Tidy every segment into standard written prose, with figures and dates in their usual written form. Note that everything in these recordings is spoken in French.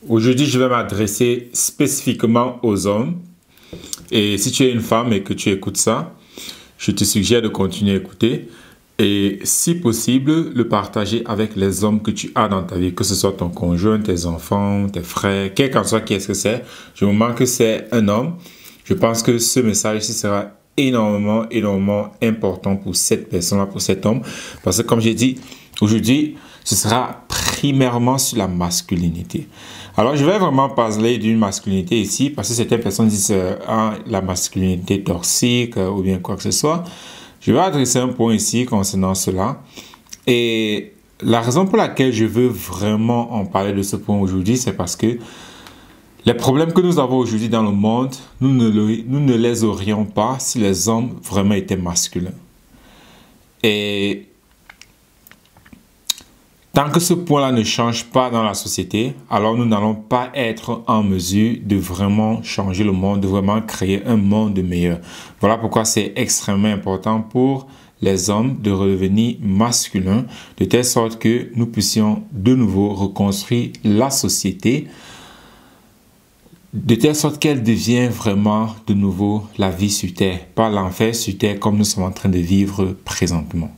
Aujourd'hui, je vais m'adresser spécifiquement aux hommes. Et si tu es une femme et que tu écoutes ça, je te suggère de continuer à écouter. Et si possible, le partager avec les hommes que tu as dans ta vie, que ce soit ton conjoint, tes enfants, tes frères, quel qu'en soit qui est-ce que c'est. Du moment que c'est un homme, je pense que ce message-ci sera énormément important pour cette personne-là, pour cet homme. Parce que comme j'ai dit, aujourd'hui, ce sera primairement sur la masculinité. Alors, je vais vraiment parler d'une masculinité ici, parce que certaines personnes disent la masculinité toxique ou bien quoi que ce soit. Je vais adresser un point ici concernant cela. Et la raison pour laquelle je veux vraiment en parler de ce point aujourd'hui, c'est parce que les problèmes que nous avons aujourd'hui dans le monde, nous ne les aurions pas si les hommes vraiment étaient masculins. Et tant que ce point-là ne change pas dans la société, alors nous n'allons pas être en mesure de vraiment changer le monde, de vraiment créer un monde meilleur. Voilà pourquoi c'est extrêmement important pour les hommes de redevenir masculins, de telle sorte que nous puissions de nouveau reconstruire la société, de telle sorte qu'elle devienne vraiment de nouveau la vie sur Terre, pas l'enfer sur Terre comme nous sommes en train de vivre présentement.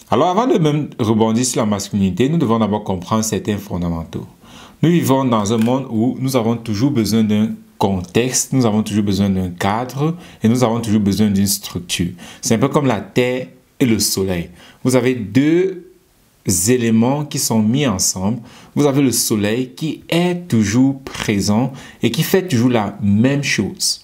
Alors, avant de même rebondir sur la masculinité, nous devons d'abord comprendre certains fondamentaux. Nous vivons dans un monde où nous avons toujours besoin d'un contexte, nous avons toujours besoin d'un cadre et nous avons toujours besoin d'une structure. C'est un peu comme la Terre et le Soleil. Vous avez deux éléments qui sont mis ensemble. Vous avez le Soleil qui est toujours présent et qui fait toujours la même chose.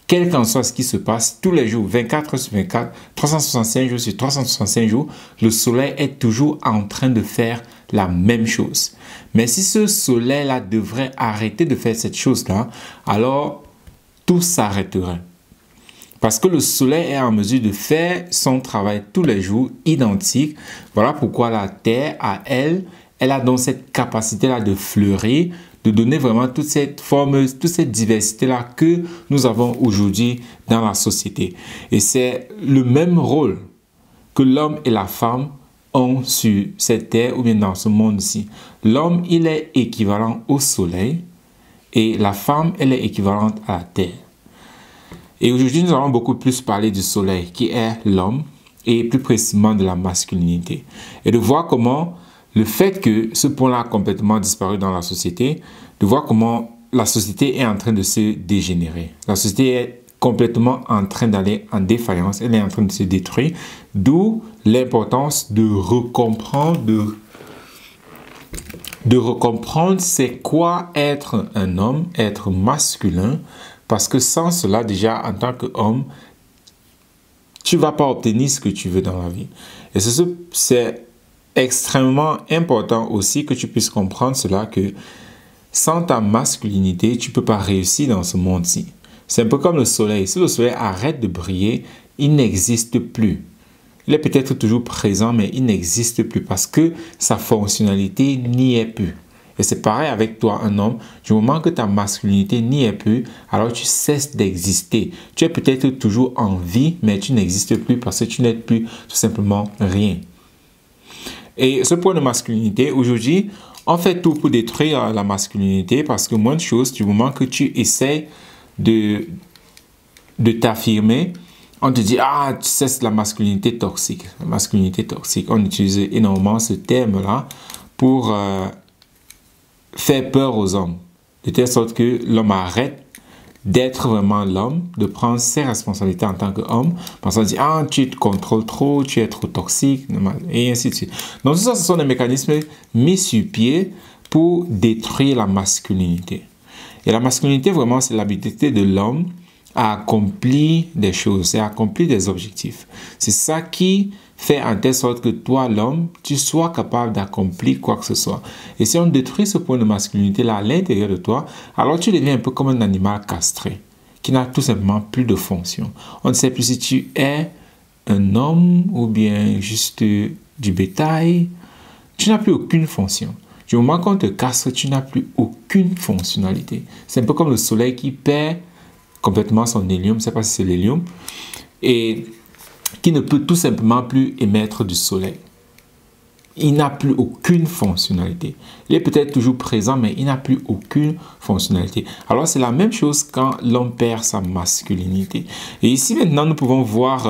Quel qu'en soit ce qui se passe, tous les jours, 24 heures sur 24, 365 jours sur 365 jours, le soleil est toujours en train de faire la même chose. Mais si ce soleil-là devrait arrêter de faire cette chose-là, alors tout s'arrêterait. Parce que le soleil est en mesure de faire son travail tous les jours identique. Voilà pourquoi la Terre, à elle a donc cette capacité-là de fleurir, de donner vraiment toute cette forme, toute cette diversité-là que nous avons aujourd'hui dans la société. Et c'est le même rôle que l'homme et la femme ont sur cette terre ou bien dans ce monde-ci. L'homme, il est équivalent au soleil et la femme, elle est équivalente à la terre. Et aujourd'hui, nous allons beaucoup plus parler du soleil qui est l'homme et plus précisément de la masculinité. Et de voir comment le fait que ce point-là a complètement disparu dans la société, de voir comment la société est en train de se dégénérer. La société est complètement en train d'aller en défaillance, elle est en train de se détruire, d'où l'importance de recomprendre c'est quoi être un homme, être masculin, parce que sans cela, déjà, en tant qu'homme, tu ne vas pas obtenir ce que tu veux dans la vie. Et c'est extrêmement important aussi que tu puisses comprendre cela, que sans ta masculinité, tu ne peux pas réussir dans ce monde-ci. C'est un peu comme le soleil. Si le soleil arrête de briller, il n'existe plus. Il est peut-être toujours présent, mais il n'existe plus parce que sa fonctionnalité n'y est plus. Et c'est pareil avec toi, un homme. Du moment que ta masculinité n'y est plus, alors tu cesses d'exister. Tu es peut-être toujours en vie, mais tu n'existes plus parce que tu n'es plus tout simplement rien. Et ce point de masculinité, aujourd'hui, on fait tout pour détruire la masculinité parce que moins de choses, du moment que tu essaies de t'affirmer, on te dit, ah, tu sais, c'est la masculinité toxique. La masculinité toxique, on utilise énormément ce terme-là pour faire peur aux hommes. De telle sorte que l'homme arrête d'être vraiment l'homme, de prendre ses responsabilités en tant qu'homme, parce qu'on dit, ah, tu te contrôles trop, tu es trop toxique, et ainsi de suite. Donc, tout ça, ce sont des mécanismes mis sur pied pour détruire la masculinité. Et la masculinité, vraiment, c'est l'habilité de l'homme à accomplir des choses, à accomplir des objectifs. C'est ça qui fait en telle sorte que toi, l'homme, tu sois capable d'accomplir quoi que ce soit. Et si on détruit ce point de masculinité-là à l'intérieur de toi, alors tu deviens un peu comme un animal castré, qui n'a tout simplement plus de fonction. On ne sait plus si tu es un homme ou bien juste du bétail. Tu n'as plus aucune fonction. Du moment qu'on te castre, tu n'as plus aucune fonctionnalité. C'est un peu comme le soleil qui perd complètement son hélium, je ne sais pas si c'est l'hélium, et qui ne peut tout simplement plus émettre du soleil. il n'a plus aucune fonctionnalité. Il est peut-être toujours présent, mais il n'a plus aucune fonctionnalité. Alors, c'est la même chose quand l'homme perd sa masculinité. Et ici, maintenant, nous pouvons voir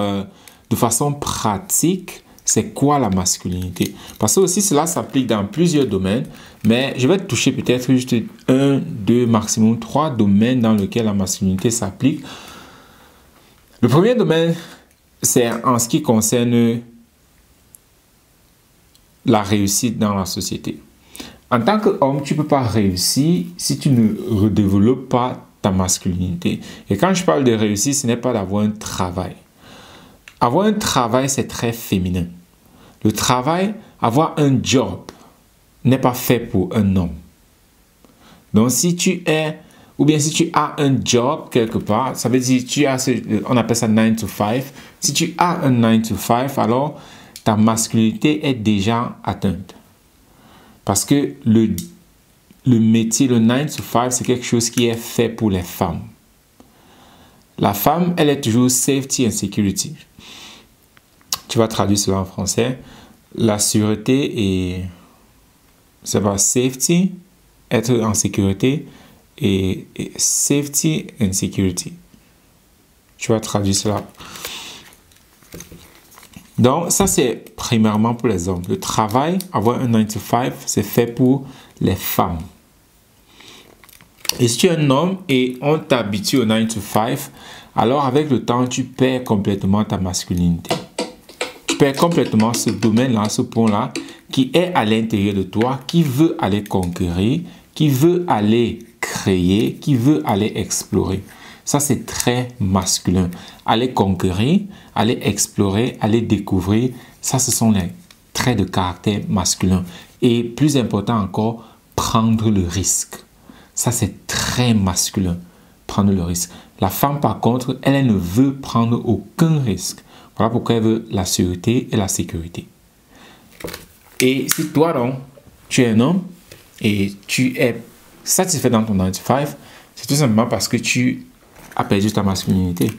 de façon pratique c'est quoi la masculinité. Parce que aussi, cela s'applique dans plusieurs domaines, mais je vais toucher peut-être juste 1, 2, maximum 3 domaines dans lesquels la masculinité s'applique. Le premier domaine, c'est en ce qui concerne la réussite dans la société. En tant qu'homme, tu ne peux pas réussir si tu ne redéveloppes pas ta masculinité. Et quand je parle de réussir, ce n'est pas d'avoir un travail. Avoir un travail, c'est très féminin. Le travail, avoir un job, n'est pas fait pour un homme. Donc, si tu es, ou bien si tu as un job quelque part, ça veut dire tu as, on appelle ça 9 to 5. Si tu as un 9 to 5, alors ta masculinité est déjà atteinte. Parce que le métier, le 9 to 5, c'est quelque chose qui est fait pour les femmes. La femme, elle est toujours safety and security. Tu vas traduire cela en français. La sûreté et ça va safety, être en sécurité et safety and security. Tu vas traduire cela. Donc, ça, c'est primairement pour les hommes. Le travail, avoir un 9 to 5, c'est fait pour les femmes. Et si tu es un homme et on t'habitue au 9 to 5, alors avec le temps, tu perds complètement ta masculinité. Tu perds complètement ce domaine-là, ce point-là, qui est à l'intérieur de toi, qui veut aller conquérir, qui veut aller créer, qui veut aller explorer. Ça, c'est très masculin. Aller conquérir, aller explorer, aller découvrir, ça, ce sont les traits de caractère masculin. Et plus important encore, prendre le risque. Ça, c'est très masculin, prendre le risque. La femme, par contre, elle ne veut prendre aucun risque. Voilà pourquoi elle veut la sûreté et la sécurité. Et si toi, donc, tu es un homme et tu es satisfait dans ton 9 to 5, c'est tout simplement parce que tu as perdu ta masculinité.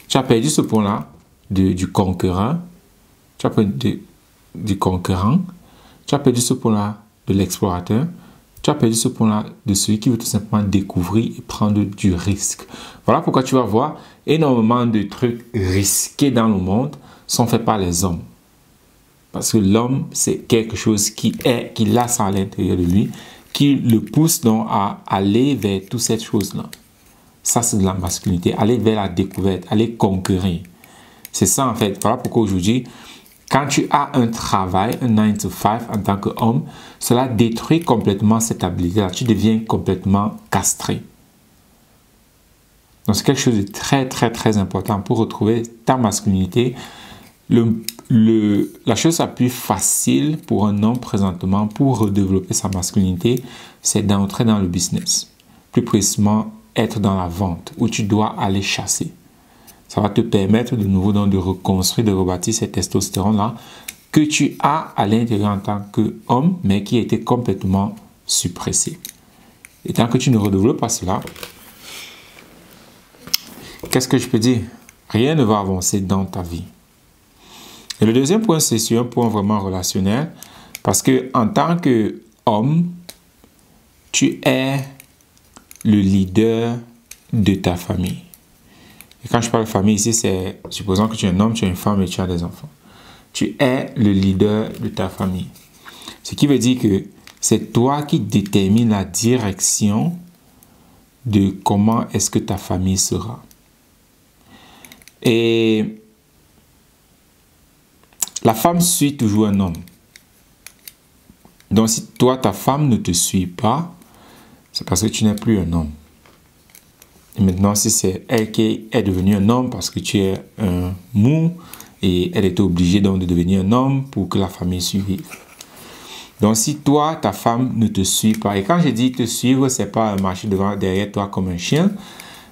Tu as perdu ce point-là du conquérant. Tu as perdu du conquérant. Tu as perdu ce point-là de l'explorateur. Tu as perdu ce point-là de celui qui veut tout simplement découvrir et prendre du risque. Voilà pourquoi tu vas voir énormément de trucs risqués dans le monde sont faits par les hommes. Parce que l'homme, c'est quelque chose qui a ça à l'intérieur de lui, qui le pousse donc à aller vers toutes ces choses-là. Ça, c'est de la masculinité. Aller vers la découverte, aller conquérir. C'est ça, en fait. Voilà pourquoi aujourd'hui, quand tu as un travail, un 9 to 5 en tant qu'homme, cela détruit complètement cette habilité-là. Tu deviens complètement castré. Donc, c'est quelque chose de très, très, très important pour retrouver ta masculinité. La chose la plus facile pour un homme présentement pour redévelopper sa masculinité, c'est d'entrer dans le business. Plus précisément, être dans la vente où tu dois aller chasser. Ça va te permettre de nouveau donc de reconstruire, de rebâtir cette testostérone-là que tu as à l'intérieur en tant qu'homme, mais qui a été complètement suppressé. Et tant que tu ne redéveloppes pas cela, qu'est-ce que je peux dire? Rien ne va avancer dans ta vie. Et le deuxième point, c'est sur un point vraiment relationnel, parce que en tant qu'homme, tu es le leader de ta famille. Et quand je parle de famille ici, c'est supposons que tu es un homme, tu es une femme et tu as des enfants. Tu es le leader de ta famille. Ce qui veut dire que c'est toi qui détermines la direction de comment est-ce que ta famille sera. Et la femme suit toujours un homme. Donc si toi, ta femme ne te suit pas, c'est parce que tu n'es plus un homme. Et maintenant, si c'est elle qui est devenue un homme parce que tu es un mou et elle était obligée donc de devenir un homme pour que la famille survive. Donc, si toi, ta femme ne te suit pas, et quand je dis te suivre, ce n'est pas marcher derrière toi comme un chien,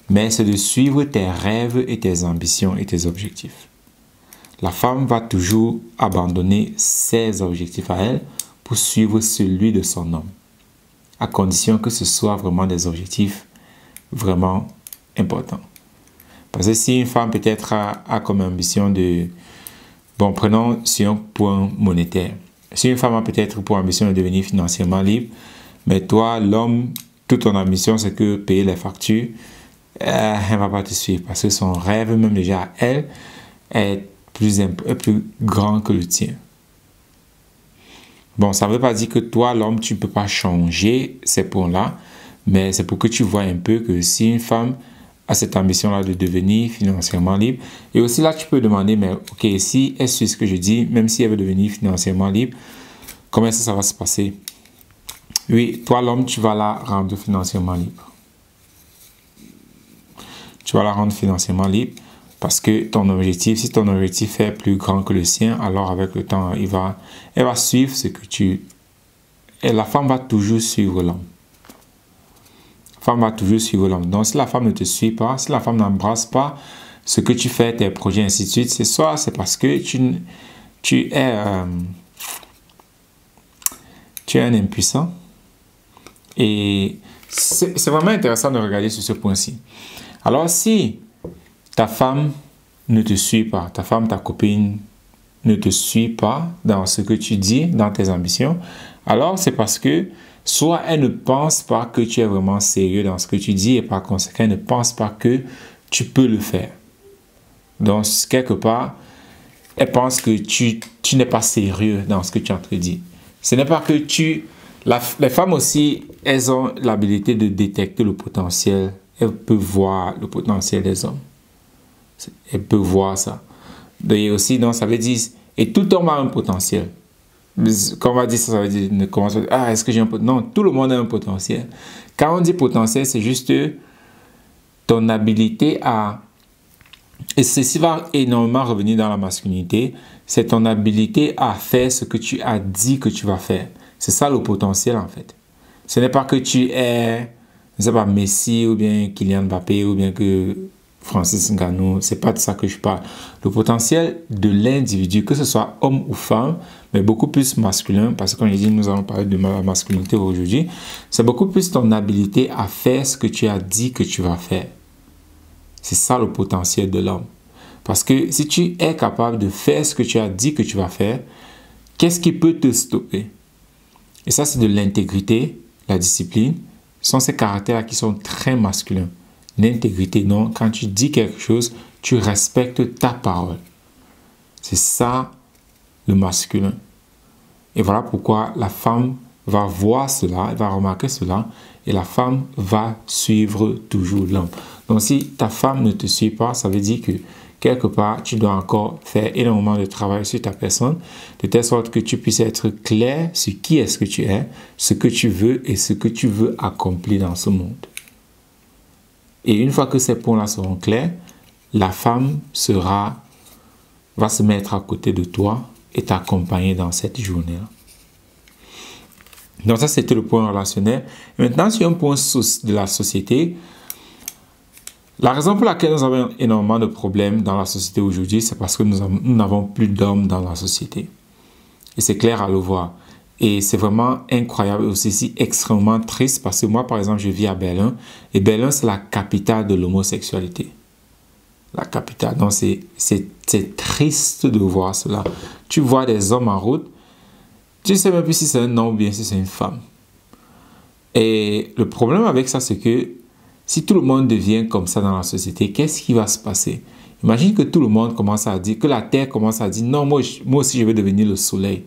mais c'est de suivre tes rêves et tes ambitions et tes objectifs. La femme va toujours abandonner ses objectifs à elle pour suivre celui de son homme, à condition que ce soit vraiment des objectifs vraiment importants. Parce que si une femme peut-être a comme ambition de... Bon, prenons sur un point monétaire. Si une femme a peut-être pour ambition de devenir financièrement libre, mais toi, l'homme, toute ton ambition, c'est que payer les factures, elle ne va pas te suivre parce que son rêve, même déjà à elle, est plus grand que le tien. Bon, ça ne veut pas dire que toi, l'homme, tu ne peux pas changer ces points-là, mais c'est pour que tu vois un peu que si une femme a cette ambition-là de devenir financièrement libre, et aussi là, tu peux demander, mais ok, si elle suit ce que je dis, même si elle veut devenir financièrement libre, comment ça va se passer? Oui, toi, l'homme, tu vas la rendre financièrement libre. Tu vas la rendre financièrement libre parce que ton objectif, si ton objectif est plus grand que le sien, alors avec le temps, elle va suivre ce que tu... Et la femme va toujours suivre l'homme. La femme va toujours suivre l'homme. Donc, si la femme ne te suit pas, si la femme n'embrasse pas ce que tu fais, tes projets, ainsi de suite, c'est soit c'est parce que tu es un impuissant. Et c'est vraiment intéressant de regarder sur ce point-ci. Alors, si ta femme ne te suit pas, ta femme, ta copine ne te suit pas dans ce que tu dis, dans tes ambitions, alors c'est parce que soit elle ne pense pas que tu es vraiment sérieux dans ce que tu dis et par conséquent, elle ne pense pas que tu peux le faire. Donc, quelque part, elle pense que tu n'es pas sérieux dans ce que tu es en train de dire. Ce n'est pas que les femmes aussi, elles ont l'habilité de détecter le potentiel. Elles peuvent voir le potentiel des hommes. Elles peuvent voir ça. Et aussi, donc, ça veut dire, et tout homme a un potentiel. Quand on va dire ça, ça veut dire, ne commence pas, ah, est-ce que j'ai un potentiel? Non, tout le monde a un potentiel. Quand on dit potentiel, c'est juste ton habilité à, et ceci va énormément revenir dans la masculinité, c'est ton habilité à faire ce que tu as dit que tu vas faire. C'est ça le potentiel en fait. Ce n'est pas que tu es, je ne sais pas, Messi ou bien Kylian Mbappé ou bien que Francis Ngannou, c'est pas de ça que je parle. Le potentiel de l'individu, que ce soit homme ou femme, mais beaucoup plus masculin, parce que comme je dis, nous allons parler de la masculinité aujourd'hui, c'est beaucoup plus ton habilité à faire ce que tu as dit que tu vas faire. C'est ça le potentiel de l'homme. Parce que si tu es capable de faire ce que tu as dit que tu vas faire, qu'est-ce qui peut te stopper? Et ça, c'est de l'intégrité, la discipline. Ce sont ces caractères qui sont très masculins. L'intégrité, non. Quand tu dis quelque chose, tu respectes ta parole. C'est ça, le masculin. Et voilà pourquoi la femme va voir cela, elle va remarquer cela, et la femme va suivre toujours l'homme. Donc, si ta femme ne te suit pas, ça veut dire que quelque part, tu dois encore faire énormément de travail sur ta personne, de telle sorte que tu puisses être clair sur qui est-ce que tu es, ce que tu veux et ce que tu veux accomplir dans ce monde. Et une fois que ces points-là seront clairs, la femme va se mettre à côté de toi et t'accompagner dans cette journée-là. Donc ça, c'était le point relationnel. Maintenant, sur un point de la société, la raison pour laquelle nous avons énormément de problèmes dans la société aujourd'hui, c'est parce que nous n'avons plus d'hommes dans la société. Et c'est clair à le voir. Et c'est vraiment incroyable, aussi extrêmement triste, parce que moi, par exemple, je vis à Berlin. Et Berlin, c'est la capitale de l'homosexualité. La capitale. Donc, c'est triste de voir cela. Tu vois des hommes en route, tu ne sais même plus si c'est un homme ou bien si c'est une femme. Et le problème avec ça, c'est que si tout le monde devient comme ça dans la société, qu'est-ce qui va se passer? Imagine que tout le monde commence à dire, que la Terre commence à dire, non, moi aussi je veux devenir le soleil.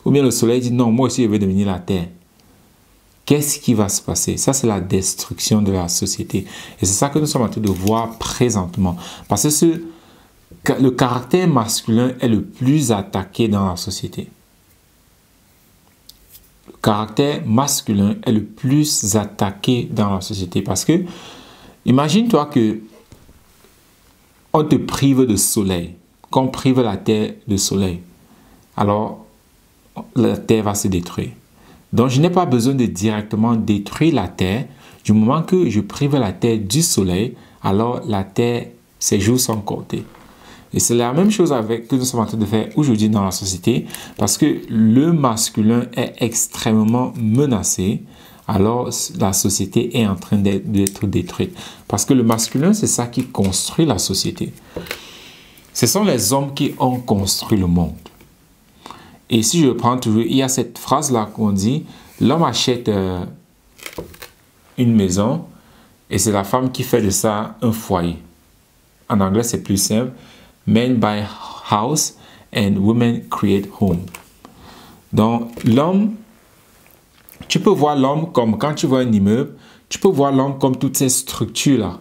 Ou bien le soleil dit, non, moi aussi je veux devenir la Terre. Qu'est-ce qui va se passer? Ça, c'est la destruction de la société. Et c'est ça que nous sommes en train de voir présentement. Parce que le caractère masculin est le plus attaqué dans la société. Le caractère masculin est le plus attaqué dans la société. Parce que, imagine-toi que on te prive de soleil, qu'on prive la terre de soleil. Alors, la terre va se détruire. Donc, je n'ai pas besoin de directement détruire la terre. Du moment que je prive la terre du soleil, alors la terre, ses jours sont comptés. Et c'est la même chose que nous sommes en train de faire aujourd'hui dans la société, parce que le masculin est extrêmement menacé, alors la société est en train d'être détruite. Parce que le masculin, c'est ça qui construit la société. Ce sont les hommes qui ont construit le monde. Et si je prends toujours, il y a cette phrase-là qu'on dit, l'homme achète une maison et c'est la femme qui fait de ça un foyer. En anglais, c'est plus simple. Men buy house and women create home. Donc, l'homme, tu peux voir l'homme comme, quand tu vois un immeuble, tu peux voir l'homme comme toutes ces structures-là.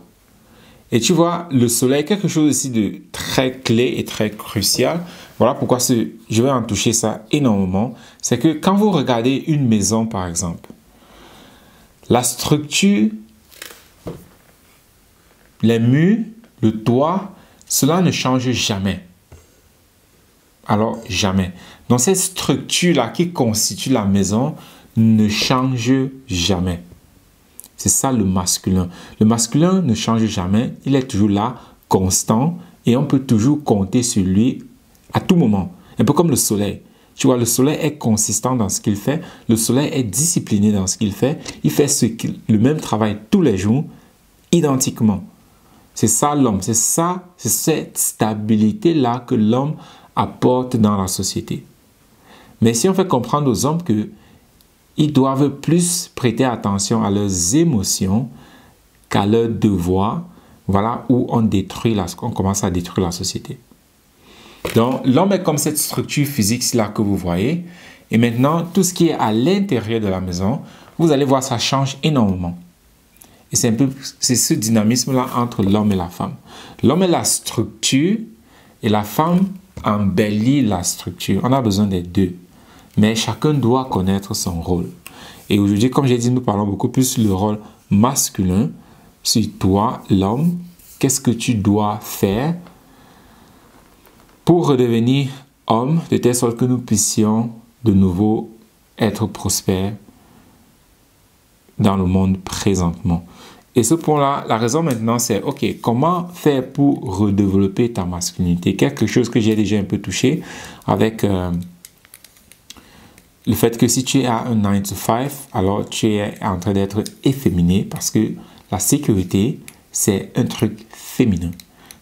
Et tu vois, le soleil, quelque chose aussi de très clé et très crucial. Voilà pourquoi je vais en toucher ça énormément. C'est que quand vous regardez une maison, par exemple, la structure, les murs, le toit, cela ne change jamais. Alors, jamais. Donc, cette structure-là qui constitue la maison ne change jamais. C'est ça le masculin. Le masculin ne change jamais. Il est toujours là, constant, et on peut toujours compter sur lui à tout moment. Un peu comme le soleil. Tu vois, le soleil est consistant dans ce qu'il fait. Le soleil est discipliné dans ce qu'il fait. Il fait le même travail tous les jours, identiquement. C'est ça l'homme. C'est ça, c'est cette stabilité-là que l'homme apporte dans la société. Mais si on fait comprendre aux hommes que ils doivent plus prêter attention à leurs émotions qu'à leurs devoirs, voilà où on commence à détruire la société. Donc, l'homme est comme cette structure physique-là que vous voyez. Et maintenant, tout ce qui est à l'intérieur de la maison, vous allez voir, ça change énormément. Et c'est ce dynamisme-là entre l'homme et la femme. L'homme est la structure et la femme embellit la structure. On a besoin des deux. Mais chacun doit connaître son rôle. Et aujourd'hui, comme j'ai dit, nous parlons beaucoup plus le rôle masculin. Sur toi, l'homme, qu'est-ce que tu dois faire pour redevenir homme, de telle sorte que nous puissions de nouveau être prospères dans le monde présentement. Et ce point-là, la raison maintenant, c'est, OK, comment faire pour redévelopper ta masculinité? Quelque chose que j'ai déjà un peu touché avec le fait que si tu es à un 9 to 5, alors tu es en train d'être efféminé parce que la sécurité, c'est un truc féminin.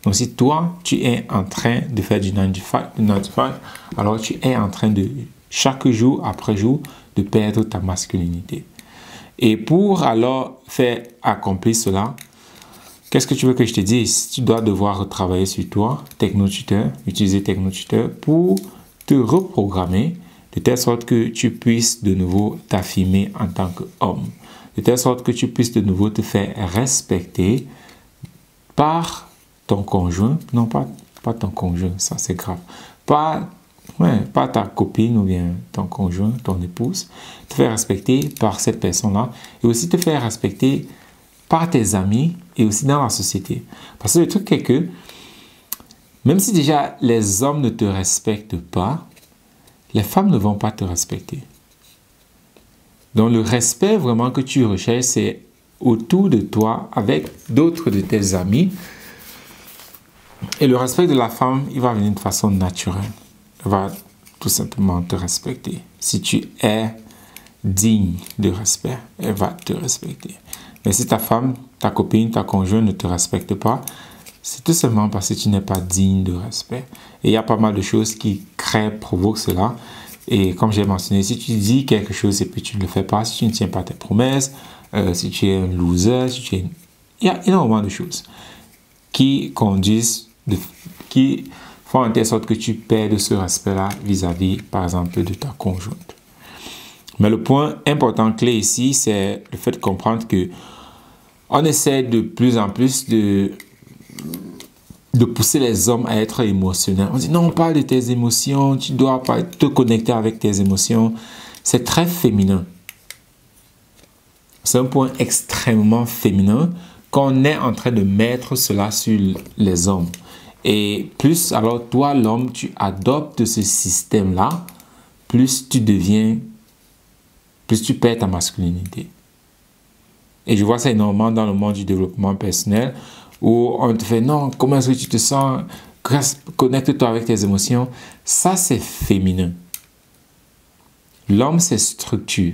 Donc, si toi, tu es en train de faire du 9 to 5, alors tu es en train de, chaque jour après jour, de perdre ta masculinité. Et pour alors faire accomplir cela, qu'est-ce que tu veux que je te dise? Tu dois devoir retravailler sur toi, Technotuteur, utiliser Technotuteur pour te reprogrammer de telle sorte que tu puisses de nouveau t'affirmer en tant qu'homme. De telle sorte que tu puisses de nouveau te faire respecter par ton conjoint. Non, pas ton conjoint, ça c'est grave. Pas ta copine ou bien ton conjoint, ton épouse. Te faire respecter par cette personne-là. Et aussi te faire respecter par tes amis et aussi dans la société. Parce que le truc est que, même si déjà les hommes ne te respectent pas, les femmes ne vont pas te respecter. Donc le respect vraiment que tu recherches, c'est autour de toi, avec d'autres de tes amis. Et le respect de la femme, il va venir de façon naturelle. Elle va tout simplement te respecter. Si tu es digne de respect, elle va te respecter. Mais si ta femme, ta copine, ta conjointe ne te respecte pas, c'est tout simplement parce que tu n'es pas digne de respect. Et il y a pas mal de choses qui provoquent cela. Et comme j'ai mentionné, si tu dis quelque chose et puis tu ne le fais pas, si tu ne tiens pas tes promesses, si tu es un loser, il y a énormément de choses qui conduisent, qui font en telle sorte que tu perds ce respect-là vis-à-vis, par exemple, de ta conjointe. Mais le point important, clé ici, c'est le fait de comprendre que on essaie de plus en plus de pousser les hommes à être émotionnels. On dit non, parle de tes émotions, tu dois pas te connecter avec tes émotions. C'est très féminin. C'est un point extrêmement féminin qu'on est en train de mettre cela sur les hommes. Et plus, alors toi, l'homme, tu adoptes ce système-là, plus tu perds ta masculinité. Et je vois ça énormément dans le monde du développement personnel, où on te fait, non, comment est-ce que tu te sens? Connecte-toi avec tes émotions. Ça, c'est féminin. L'homme, c'est structure.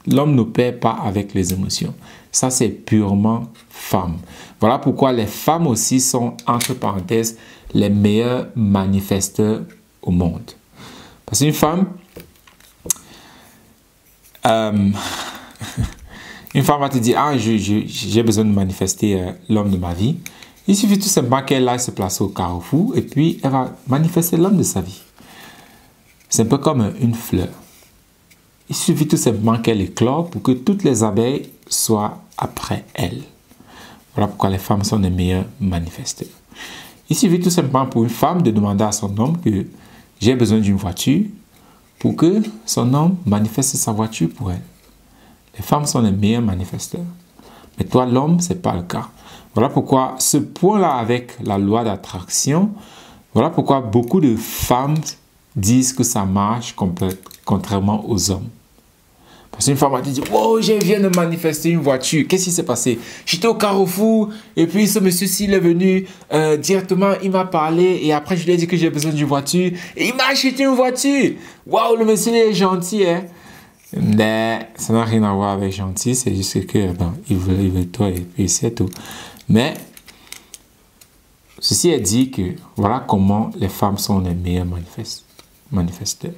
L'homme ne perd pas avec les émotions. Ça, c'est purement femme. Voilà pourquoi les femmes aussi sont, entre parenthèses, les meilleurs manifesteurs au monde. Parce qu'une femme, une femme va te dire, ah, j'ai besoin de manifester l'homme de ma vie. Il suffit tout simplement qu'elle aille se placer au carrefour et puis elle va manifester l'homme de sa vie. C'est un peu comme une fleur. Il suffit tout simplement qu'elle éclore pour que toutes les abeilles soient après elle. Voilà pourquoi les femmes sont les meilleures manifesteurs. Il suffit tout simplement pour une femme de demander à son homme que j'ai besoin d'une voiture pour que son homme manifeste sa voiture pour elle. Les femmes sont les meilleurs manifesteurs. Mais toi, l'homme, ce n'est pas le cas. Voilà pourquoi ce point-là avec la loi d'attraction, voilà pourquoi beaucoup de femmes disent que ça marche contrairement aux hommes. Parce qu'une femme a dit, oh, je viens de manifester une voiture. Qu'est-ce qui s'est passé? J'étais au carrefour et puis ce monsieur-ci il est venu directement, il m'a parlé et après je lui ai dit que j'ai besoin d'une voiture et il m'a acheté une voiture. Waouh, le monsieur il est gentil, hein? Mais ça n'a rien à voir avec gentil, c'est juste que bon, il veut toi et puis c'est tout. Mais ceci est dit que voilà comment les femmes sont les meilleurs manifesteurs.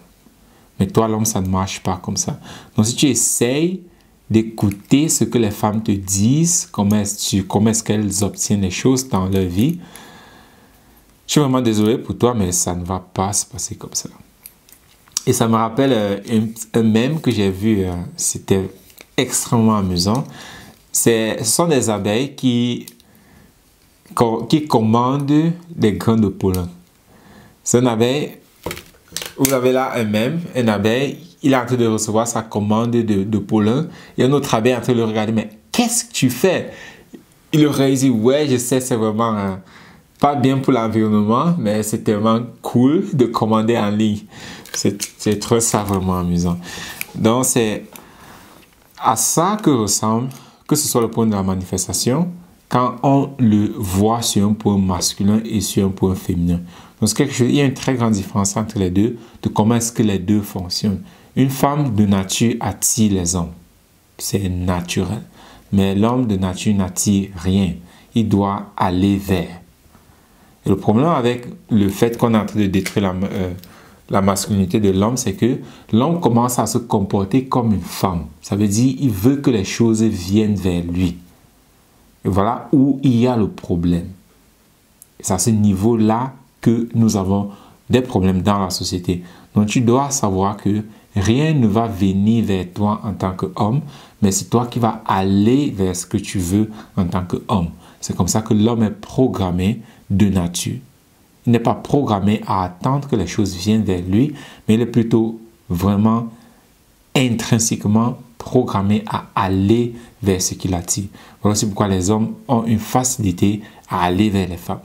Mais toi, l'homme, ça ne marche pas comme ça. Donc, si tu essayes d'écouter ce que les femmes te disent, comment est-ce qu'elles obtiennent les choses dans leur vie, je suis vraiment désolé pour toi, mais ça ne va pas se passer comme ça. Et ça me rappelle un mème que j'ai vu, c'était extrêmement amusant. Ce sont des abeilles qui commandent des grains de pollen. C'est une abeille. Vous avez là un mème, une abeille, il est en train de recevoir sa commande de pollen. Il y a une autre abeille en train de le regarder, mais qu'est-ce que tu fais? Il aurait dit, ouais, je sais, c'est vraiment pas bien pour l'environnement, mais c'est tellement cool de commander en ligne. C'est trop ça vraiment amusant. Donc, c'est à ça que ressemble, que ce soit le point de la manifestation, quand on le voit sur un point masculin et sur un point féminin. Donc, il y a une très grande différence entre les deux, de comment est-ce que les deux fonctionnent. Une femme de nature attire les hommes. C'est naturel. Mais l'homme de nature n'attire rien. Il doit aller vers. Et le problème avec le fait qu'on est en train de détruire la masculinité de l'homme, c'est que l'homme commence à se comporter comme une femme. Ça veut dire qu'il veut que les choses viennent vers lui. Et voilà où il y a le problème. Et c'est à ce niveau-là que nous avons des problèmes dans la société. Donc tu dois savoir que rien ne va venir vers toi en tant qu'homme, mais c'est toi qui vas aller vers ce que tu veux en tant qu'homme. C'est comme ça que l'homme est programmé de nature. Il n'est pas programmé à attendre que les choses viennent vers lui, mais il est plutôt vraiment intrinsèquement programmé à aller vers ce qu'il attire. Voilà aussi pourquoi les hommes ont une facilité à aller vers les femmes.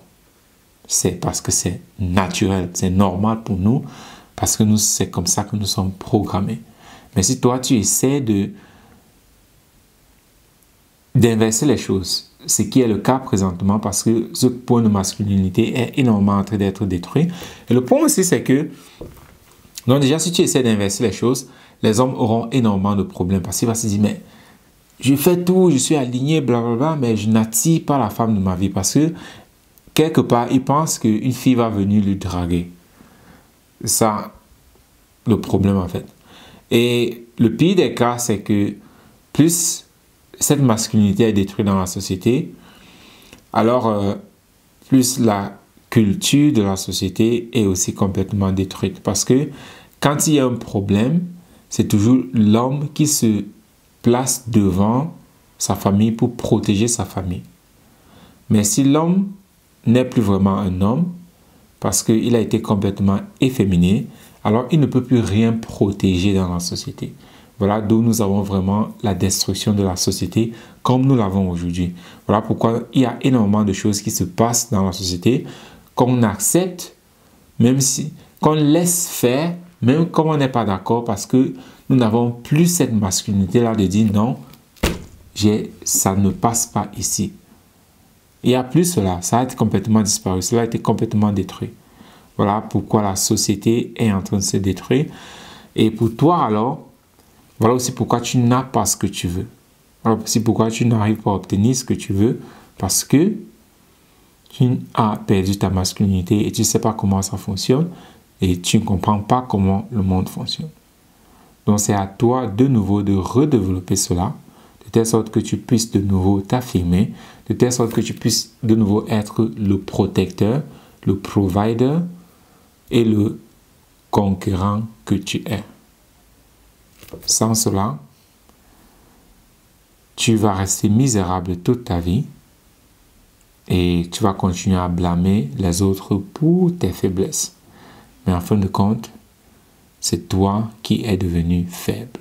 C'est parce que c'est naturel, c'est normal pour nous, parce que c'est comme ça que nous sommes programmés. Mais si toi, tu essaies d'inverser les choses, ce qui est le cas présentement, parce que ce point de masculinité est énormément en train d'être détruit. Et le point aussi, c'est que, donc déjà, si tu essaies d'inverser les choses, les hommes auront énormément de problèmes, parce qu'ils vont se dire, mais je fais tout, je suis aligné, blablabla, mais je n'attire pas la femme de ma vie, parce que quelque part, ils pensent qu'une fille va venir lui draguer. C'est ça le problème en fait. Et le pire des cas, c'est que plus cette masculinité est détruite dans la société, alors plus la culture de la société est aussi complètement détruite. Parce que quand il y a un problème, c'est toujours l'homme qui se place devant sa famille pour protéger sa famille. Mais si l'homme n'est plus vraiment un homme, parce qu'il a été complètement efféminé, alors il ne peut plus rien protéger dans la société. Voilà d'où nous avons vraiment la destruction de la société comme nous l'avons aujourd'hui. Voilà pourquoi il y a énormément de choses qui se passent dans la société qu'on accepte, même si qu'on laisse faire, même comme on n'est pas d'accord, parce que nous n'avons plus cette masculinité-là de dire non, ça ne passe pas ici. Il n'y a plus cela, ça a été complètement disparu, cela a été complètement détruit. Voilà pourquoi la société est en train de se détruire. Et pour toi alors, voilà aussi pourquoi tu n'as pas ce que tu veux. Voilà aussi pourquoi tu n'arrives pas à obtenir ce que tu veux, parce que tu as perdu ta masculinité et tu ne sais pas comment ça fonctionne. et tu ne comprends pas comment le monde fonctionne. Donc c'est à toi de nouveau de redévelopper cela, de telle sorte que tu puisses de nouveau t'affirmer, de telle sorte que tu puisses de nouveau être le protecteur, le provider et le conquérant que tu es. Sans cela, tu vas rester misérable toute ta vie et tu vas continuer à blâmer les autres pour tes faiblesses. Mais en fin de compte, c'est toi qui es devenu faible.